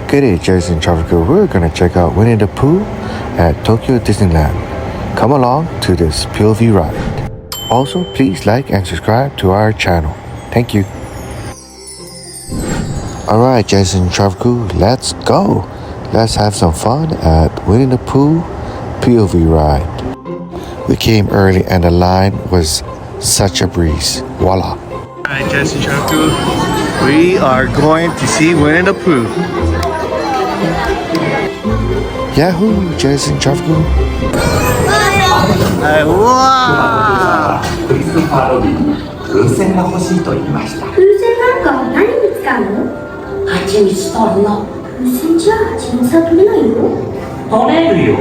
Good day, Jason Tropical. We're gonna check out Winnie the Pooh at Tokyo Disneyland. Come along to this POV ride. Also, please like and subscribe to our channel. Thank you. Alright, Jason Tropical, let's go. Let's have some fun at Winnie the Pooh POV ride. We came early and the line was such a breeze. Voila. Alright, Jason Tropical, we are going to see Winnie the Pooh. Yahoo, Jason Tropical. Wow! クリスマスロビーに風船が欲しいと言いました。風船なんか何に使うの？蜂蜜取るの。風船じゃ蜂蜜は取れないよ。取れるよ。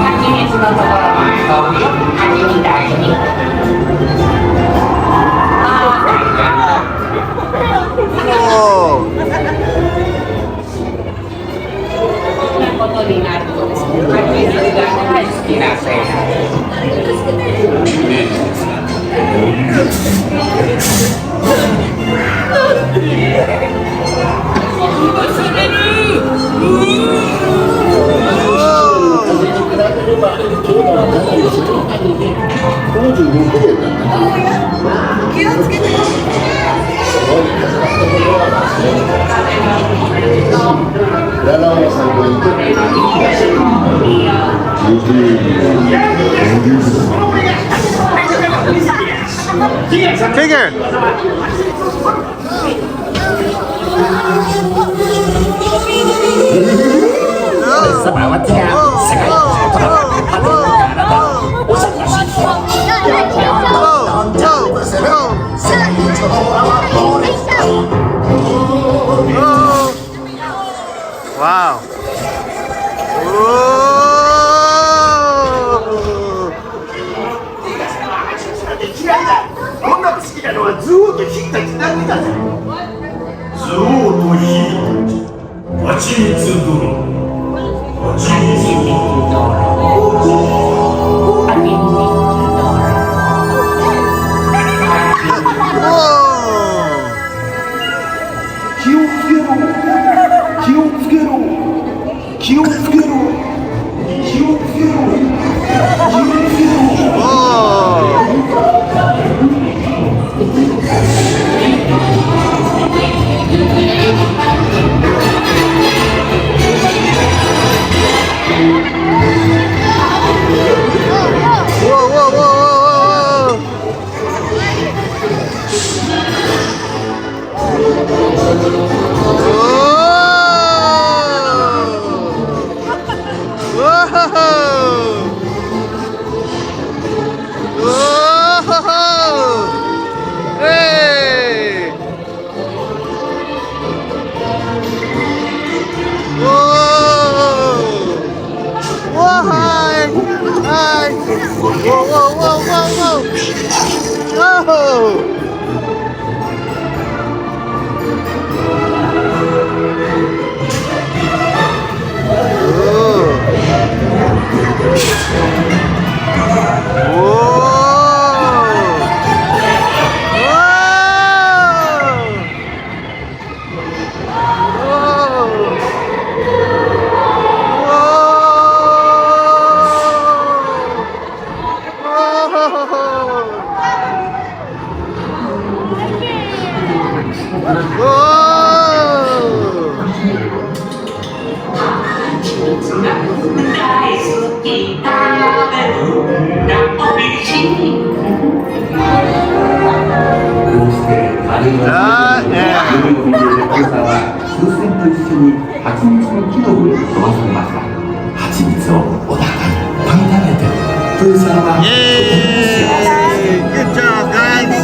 蜂蜜のところも遊ぶよ。蜂みたいに。ことになるとですね、蜂蜜が大好きなせい気をつけて。Figure! Wow. Good job, guys!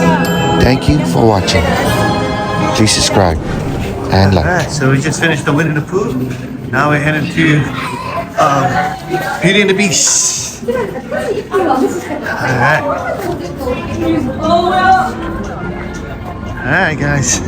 Thank you for watching. Please subscribe and like. Alright, so we just finished the Winnie the Pooh. Now we're headed to Beauty and the Beast. Alright. Alright, guys.